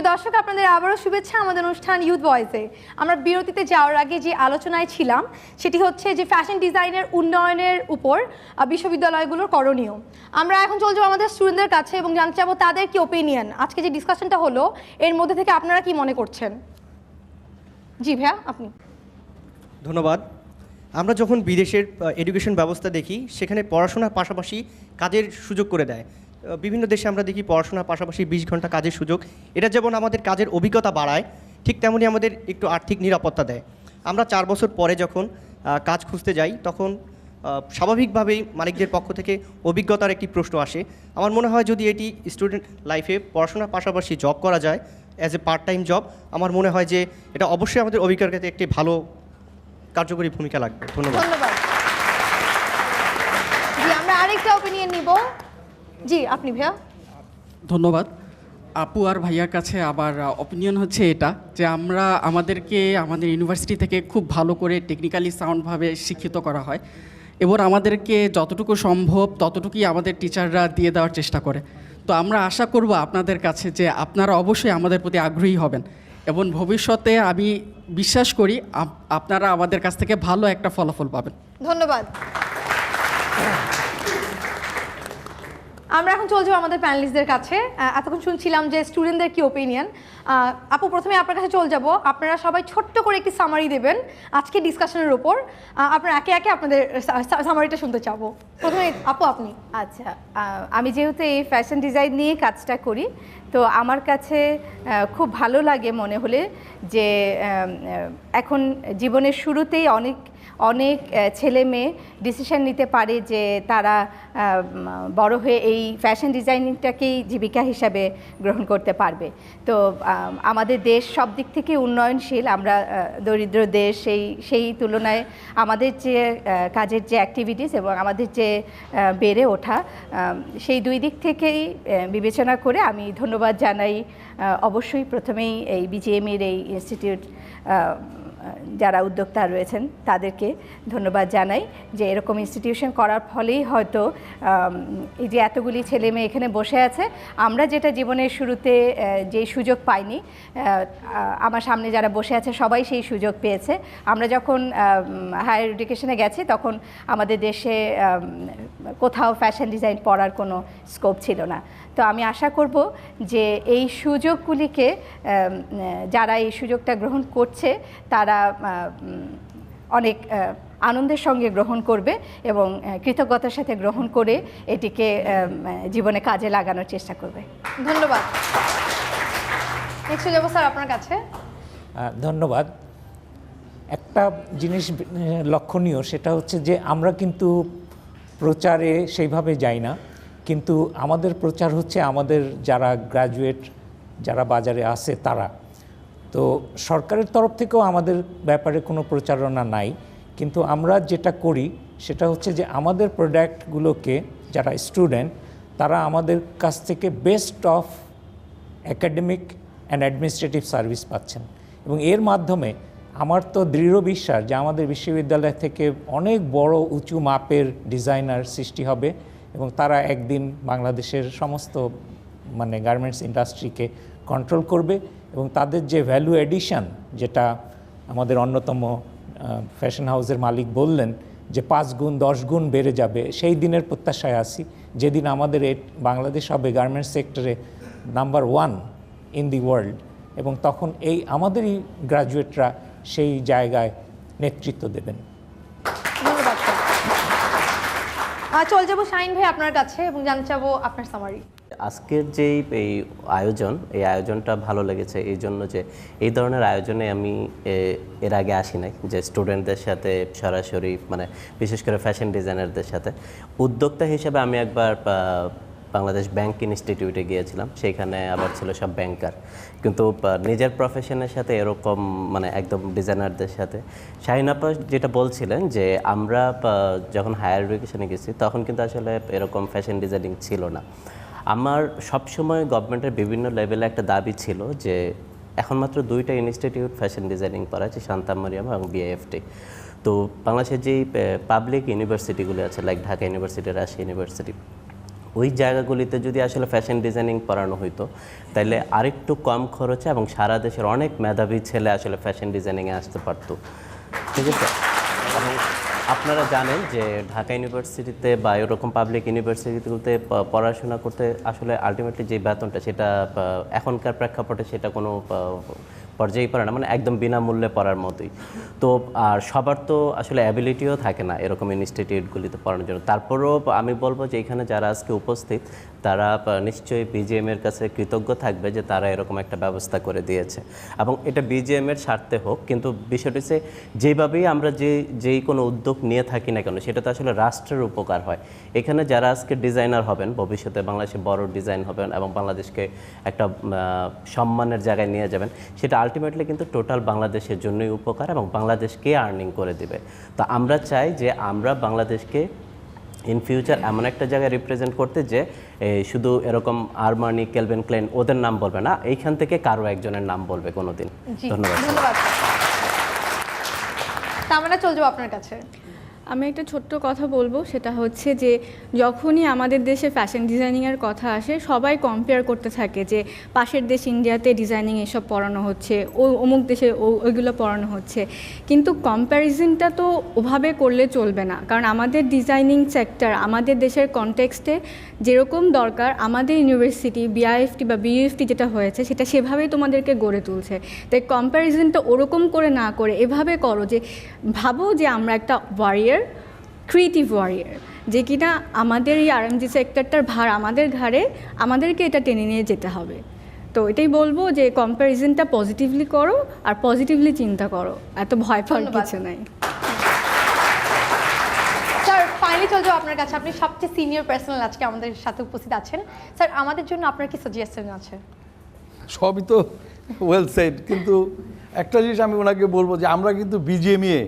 দর্শক, আপনাদের আবারও শুভেচ্ছা আমাদের অনুষ্ঠান ইউথ ভয়েসে। আমরা বিরতিতে যাওয়ার আগে যে আলোচনায় ছিলাম সেটি হচ্ছে যে ফ্যাশন ডিজাইনের উন্নয়নের উপর বিশ্ববিদ্যালয়গুলোর করণীয়। আমরা এখন চলে যাবো আমাদের স্টুডেন্টদের কাছে এবং জানতে চাবো তাদের কি ওপিনিয়ন। আজকে যে ডিসকাশনটা হলো এর মধ্যে থেকে আপনারা কি মনে করছেন? জি ভাইয়া, আপনি। ধন্যবাদ। আমরা যখন বিদেশের এডুকেশন ব্যবস্থা দেখি, সেখানে পড়াশোনার পাশাপাশি কাজের সুযোগ করে দেয়। বিভিন্ন দেশে আমরা দেখি পড়াশোনার পাশাপাশি 20 ঘন্টা কাজের সুযোগ। এটা যেমন আমাদের কাজের অভিজ্ঞতা বাড়ায়, ঠিক তেমনই আমাদের একটু আর্থিক নিরাপত্তা দেয়। আমরা 4 বছর পরে যখন কাজ খুঁজতে যাই, তখন স্বাভাবিকভাবেই মালিকদের পক্ষ থেকে অভিজ্ঞতার একটি প্রশ্ন আসে। আমার মনে হয় যদি এটি স্টুডেন্ট লাইফে পড়াশোনার পাশাপাশি জব করা যায় as a part time job, আমার মনে হয় যে এটা অবশ্যই আমাদের অভিজ্ঞতাতে একটি ভালো কার্যকরী ভূমিকা লাগবে। ধন্যবাদ। জি, আমরা আরেকটা ওপিনিয়ন নিব। জি, আপনি ভাইয়া। ধন্যবাদ। আপু আর ভাইয়ার কাছে আবার অপিনিয়ন হচ্ছে এটা যে আমাদেরকে আমাদের ইউনিভার্সিটি থেকে খুব ভালো করে টেকনিক্যালি সাউন্ডভাবে শিক্ষিত করা হয় এবং আমাদেরকে যতটুকু সম্ভব ততটুকুই আমাদের টিচাররা দিয়ে দেওয়ার চেষ্টা করে। তো আমরা আশা করব আপনাদের কাছে যে আপনারা অবশ্যই আমাদের প্রতি আগ্রহী হবেন এবং ভবিষ্যতে আমি বিশ্বাস করি আপনারা আমাদের কাছ থেকে ভালো একটা ফলাফল পাবেন। ধন্যবাদ। আমরা এখন চলে যাবো আমাদের প্যানেলিস্টদের কাছে। এতক্ষণ শুনছিলাম যে স্টুডেন্টদের কি ওপিনিয়ন। আপু, প্রথমে আপনার কাছে চলে যাব। আপনারা সবাই ছোট্ট করে একটি সামারি দেবেন আজকে ডিসকাশনের উপর। আপনারা একে একে আপনাদের সামারিটা শুনতে চাবো। প্রথমে আপু, আপনি। আচ্ছা, আমি যেহেতু এই ফ্যাশন ডিজাইন নিয়ে কাজটা করি, তো আমার কাছে খুব ভালো লাগে মনে হলে যে এখন জীবনের শুরুতেই অনেক ছেলে মেয়ে ডিসিশন নিতে পারে যে তারা বড় হয়ে এই ফ্যাশন ডিজাইনিংটাকেই জীবিকা হিসাবে গ্রহণ করতে পারবে। তো আমাদের দেশ সব দিক থেকে উন্নয়নশীল। আমরা দরিদ্র দেশ, সেই তুলনায় আমাদের যে কাজের যে অ্যাক্টিভিটিস এবং আমাদের যে বেড়ে ওঠা, সেই দুই দিক থেকেই বিবেচনা করে আমি ধন্যবাদ জানাই অবশ্যই প্রথমেই এই বিজিএমইর এই ইনস্টিটিউট যারা উদ্যোক্তা রয়েছেন তাদেরকে ধন্যবাদ জানাই যে এরকম ইনস্টিটিউশন করার ফলেই হয়তো এই যে এতগুলি ছেলে মেয়ে এখানে বসে আছে, আমরা যেটা জীবনের শুরুতে যে সুযোগ পাইনি, আমার সামনে যারা বসে আছে সবাই সেই সুযোগ পেয়েছে। আমরা যখন হায়ার এডুকেশনে গেছি তখন আমাদের দেশে কোথাও ফ্যাশন ডিজাইন পড়ার কোনো স্কোপ ছিল না। তো আমি আশা করব যে এই সুযোগগুলিকে যারা এই সুযোগটা গ্রহণ করছে তারা অনেক আনন্দের সঙ্গে গ্রহণ করবে এবং কৃতজ্ঞতার সাথে গ্রহণ করে এটিকে জীবনে কাজে লাগানোর চেষ্টা করবে। ধন্যবাদ। নেক্সট যাব স্যার আপনার কাছে। ধন্যবাদ। একটা জিনিস লক্ষণীয়, সেটা হচ্ছে যে আমরা কিন্তু প্রচারে সেইভাবে যাই না, কিন্তু আমাদের প্রচার হচ্ছে আমাদের যারা গ্র্যাজুয়েট, যারা বাজারে আসে তারা। তো সরকারের তরফ থেকেও আমাদের ব্যাপারে কোনো প্রচারণা নাই, কিন্তু আমরা যেটা করি সেটা হচ্ছে যে আমাদের প্রোডাক্টগুলোকে যারা স্টুডেন্ট তারা আমাদের কাছ থেকে best of academic and administrative service পাচ্ছেন এবং এর মাধ্যমে আমার তো দৃঢ় বিশ্বাস যে আমাদের বিশ্ববিদ্যালয় থেকে অনেক বড় উঁচু মাপের ডিজাইনার সৃষ্টি হবে এবং তারা একদিন বাংলাদেশের সমস্ত গার্মেন্টস ইন্ডাস্ট্রিকে কন্ট্রোল করবে এবং তাদের যে ভ্যালু এডিশন, যেটা আমাদের অন্যতম ফ্যাশন হাউসের মালিক বললেন যে 5 গুণ 10 গুণ বেড়ে যাবে, সেই দিনের প্রত্যাশায় আছি যেদিন আমাদের বাংলাদেশ হবে গার্মেন্টস সেক্টরে নাম্বার 1 ইন দি ওয়ার্ল্ড এবং তখন এই আমাদেরই গ্র্যাজুয়েটরা সেই জায়গায় নেতৃত্ব দেবেন। ধন্যবাদ। চলে যাবো শাহিন ভাই আপনার কাছে এবং জানতে চাবো আপনার সামারি। আজকের যে এই আয়োজনটা ভালো লেগেছে এই জন্য যে এই ধরনের আয়োজনে আমি এর আগে আসি নাই, যে স্টুডেন্টদের সাথে সরাসরি বিশেষ করে ফ্যাশন ডিজাইনারদের সাথে উদ্যোক্তা হিসেবে আমি একবার বাংলাদেশ ব্যাংক ইনস্টিটিউটে গিয়েছিলাম। সেইখানে আবার ছিল সব ব্যাংকার, কিন্তু নিজের প্রফেশনের সাথে এরকম একদম ডিজাইনারদের সাথে। শাহিন আপা যেটা বলছিলেন যে আমরা যখন হায়ার এডুকেশনে গেছি তখন কিন্তু আসলে এরকম ফ্যাশন ডিজাইনিং ছিল না। আমার সবসময় গভর্নমেন্টের বিভিন্ন লেভেলে একটা দাবি ছিল যে এখন মাত্র 2টা ইনস্টিটিউট ফ্যাশন ডিজাইনিং করাচ্ছে, শান্তা মরিয়ম এবং বিএফটি। তো বাংলাদেশের যেই পাবলিক ইউনিভার্সিটিগুলো আছে, like Dhaka university, Rajshahi university, ওই জায়গাগুলিতে যদি আসলে ফ্যাশন ডিজাইনিং পড়ানো হইতো তাহলে আরেকটু কম খরচে এবং সারা দেশের অনেক মেধাবী ছেলে আসলে ফ্যাশন ডিজাইনিংয়ে আসতে পারতো, ঠিক আছে। এবং আপনারা জানেন যে ঢাকা ইউনিভার্সিটিতে বা এরকম পাবলিক ইউনিভার্সিটিগুলোতে পড়াশোনা করতে আসলে আলটিমেটলি যে বেতনটা সেটা এখনকার প্রেক্ষাপটে সেটা কোনো পর্যায়ে পড়ে না, মানে একদম বিনামূল্যে পড়ার মতোই। তো আর সবার তো আসলে অ্যাবিলিটিও থাকে না এরকম ইনস্টিটিউটগুলিতে পড়ানোর জন্য। তারপরেও আমি বলবো যে এখানে যারা আজকে উপস্থিত তারা নিশ্চয়ই বিজিএমের কাছে কৃতজ্ঞ থাকবে যে তারা এরকম একটা ব্যবস্থা করে দিয়েছে, এবং এটা বিজিএমের স্বার্থে হোক। কিন্তু বিষয়টি হচ্ছে যেভাবেই আমরা যেই কোনো উদ্যোগ নিয়ে থাকি না কেন সেটা তো আসলে রাষ্ট্রের উপকার হয়। এখানে যারা আজকে ডিজাইনার হবেন, ভবিষ্যতে বাংলাদেশে বড় ডিজাইন হবেন এবং বাংলাদেশকে একটা সম্মানের জায়গায় নিয়ে যাবেন, সেটা আলটিমেটলি কিন্তু টোটাল বাংলাদেশের জন্যই উপকার এবং বাংলাদেশকে আর্নিং করে দিবে। তো আমরা চাই যে আমরা বাংলাদেশকে ইন ফিউচার এমন একটা জায়গায় রিপ্রেজেন্ট করতে যে শুধু এরকম আরমানি, ক্যালভিন ক্লাইন ওদের নাম বলবে না, এইখান থেকে কারো একজনের নাম বলবে কোনোদিন। ধন্যবাদ। আমরা চলে যাবো আপনার কাছে। আমি একটা ছোট্ট কথা বলবো, সেটা হচ্ছে যে যখনই আমাদের দেশে ফ্যাশন ডিজাইনিংয়ের কথা আসে সবাই কম্পেয়ার করতে থাকে যে পাশের দেশ ইন্ডিয়াতে ডিজাইনিং এসব পড়ানো হচ্ছে, অমুক দেশে ওইগুলো পড়ানো হচ্ছে, কিন্তু কম্প্যারিজনটা তো ওভাবে করলে চলবে না। কারণ আমাদের ডিজাইনিং সেক্টর আমাদের দেশের কনটেক্সটে যেরকম দরকার আমাদের ইউনিভার্সিটি বিআইএফটি বা বিইউএফটি যেটা হয়েছে সেটা সেভাবেই তোমাদেরকে গড়ে তুলছে। তাই কম্প্যারিজনটা ওরকম করে না করে এভাবে করো যে ভাবো যে আমরা একটা ওয়ারিয়ার, ক্রিয়েটিভ ওয়ারিয়ার, যে কিনা আমাদের এই আরএমজি সেক্টরটার ভার আমাদের ঘাড়ে, আমাদেরকে এটা টেনে নিয়ে যেতে হবে। তো এটাই বলবো যে কম্প্যারিজনটা পজিটিভলি করো আর পজিটিভলি চিন্তা করো, এত ভয় পাওয়ার কিছু নাই। স্যার ফাইনালি চলে যাবো আপনার কাছে। আপনি সবচেয়ে সিনিয়র পার্সোনাল আজকে আমাদের সাথে উপস্থিত আছেন। স্যার আমাদের জন্য আপনার কি সাজেশন আছে? সবই তো ওয়েল সেড, কিন্তু একটা জিনিস আমি ওনাকে বলবো যে আমরা কিন্তু বিজিএমইএ,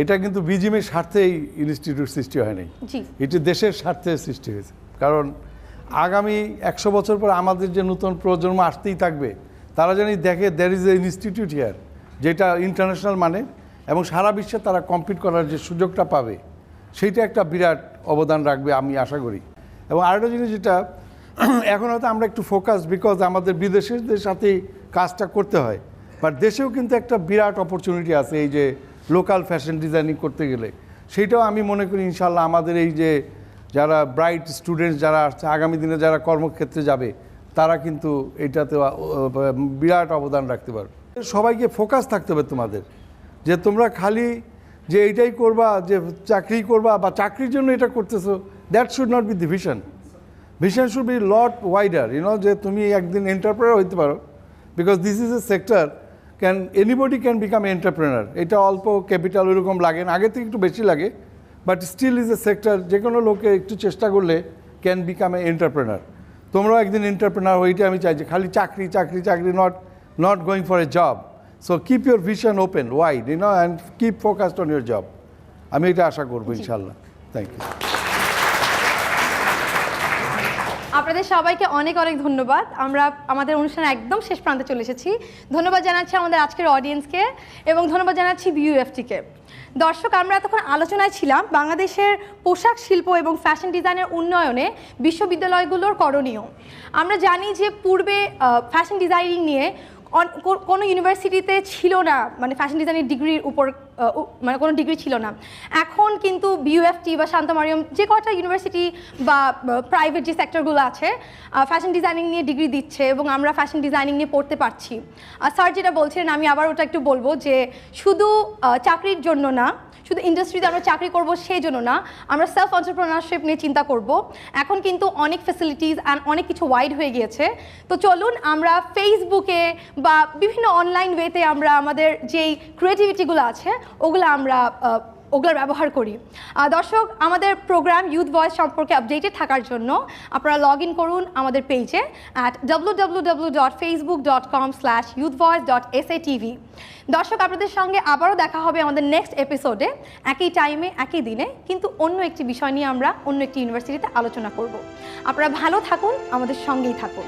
এটা কিন্তু বিজিএমের স্বার্থেই ইনস্টিটিউট সৃষ্টি হয় নাই, এটি দেশের স্বার্থে সৃষ্টি হয়েছে। কারণ আগামী 100 বছর পর আমাদের যে নতুন প্রজন্ম আসতেই থাকবে তারা জানি দেখে there is a institute here, যেটা ইন্টারন্যাশনাল মানে এবং সারা বিশ্বে তারা কম্পিট করার যে সুযোগটা পাবে সেইটা একটা বিরাট অবদান রাখবে আমি আশা করি। এবং আরেকটা জিনিস যেটা এখন হয়তো আমরা একটু ফোকাস, বিকজ আমাদের বিদেশিদের সাথেই কাজটা করতে হয়, বাট দেশেও কিন্তু একটা বিরাট অপরচুনিটি আছে এই যে লোকাল ফ্যাশন ডিজাইনিং করতে গেলে। সেইটাও আমি মনে করি ইনশাল্লাহ আমাদের এই যে যারা ব্রাইট স্টুডেন্টস যারা আসছে আগামী দিনে যারা কর্মক্ষেত্রে যাবে তারা কিন্তু এইটাতে বিরাট অবদান রাখতে পারবে। সবাইকে ফোকাস থাকতে হবে তোমাদের, যে তোমরা খালি যে এইটাই করবা, যে চাকরি করবা বা চাকরির জন্য এটা করতেছো, that should not be the vision. Vision should be lot wider, যে তুমি একদিন এন্টারপ্রেনার হইতে পারো, because this is a sector anybody can become entrepreneur. এটা অল্প ক্যাপিটাল ওইরকম লাগে না, আগে থেকে একটু বেশি লাগে, but still is a sector যে কোনো লোকে একটু চেষ্টা করলে ক্যান বিকাম এ এন্টারপ্রেনার। তোমরাও একদিন এন্টারপ্রেনার হইতে আমি চাই, যে খালি চাকরি চাকরি চাকরি, not going for a job. So keep your vision open wide, and keep focused on your job. আমি এটা আশা করবো ইনশাল্লাহ। Thank you. আপনাদের সবাইকে অনেক অনেক ধন্যবাদ। আমরা আমাদের অনুষ্ঠানে একদম শেষ প্রান্তে চলে এসেছি। ধন্যবাদ জানাচ্ছি আমাদের আজকের অডিয়েন্সকে এবং ধন্যবাদ জানাচ্ছি বিইউএফটিকে। দর্শক, আমরা এতক্ষণ আলোচনায় ছিলাম বাংলাদেশের পোশাক শিল্প এবং ফ্যাশন ডিজাইনের উন্নয়নে বিশ্ববিদ্যালয়গুলোর করণীয়। আমরা জানি যে পূর্বে ফ্যাশন ডিজাইনিং নিয়ে কোনো ইউনিভার্সিটিতে ছিল না, মানে ফ্যাশন ডিজাইনের ডিগ্রির উপর মানে কোনো ডিগ্রি ছিল না। এখন কিন্তু বিইউএফটি বা শান্ত মারিয়াম যে কটা ইউনিভার্সিটি বা প্রাইভেট যে সেক্টরগুলো আছে ফ্যাশন ডিজাইনিং নিয়ে ডিগ্রি দিচ্ছে এবং আমরা ফ্যাশন ডিজাইনিং নিয়ে পড়তে পারছি। স্যার যেটা বলছিলেন আমি আবার ওটা একটু বলবো যে শুধু চাকরির জন্য না, শুধু ইন্ডাস্ট্রিতে আমরা চাকরি করব সেই জন্য না, আমরা সেলফ এন্টারপ্রেনারশিপ নিয়ে চিন্তা করব। এখন কিন্তু অনেক ফ্যাসিলিটিস অ্যান্ড অনেক কিছু ওয়াইড হয়ে গিয়েছে। তো চলুন আমরা ফেসবুকে বা বিভিন্ন অনলাইন ওয়েতে আমরা আমাদের যেই ক্রিয়েটিভিটিগুলো আছে ওগুলোর ব্যবহার করি। দর্শক, আমাদের প্রোগ্রাম ইউথ ভয়েস সম্পর্কে আপডেটেড থাকার জন্য আপনারা লগ ইন করুন আমাদের পেজে www.facebook.com/youthvoice.satv। দর্শক, আপনাদের সঙ্গে আবারও দেখা হবে আমাদের নেক্সট এপিসোডে, একই টাইমে একই দিনে, কিন্তু অন্য একটি বিষয় নিয়ে আমরা অন্য একটি ইউনিভার্সিটিতে আলোচনা করব। আপনারা ভালো থাকুন, আমাদের সঙ্গেই থাকুন।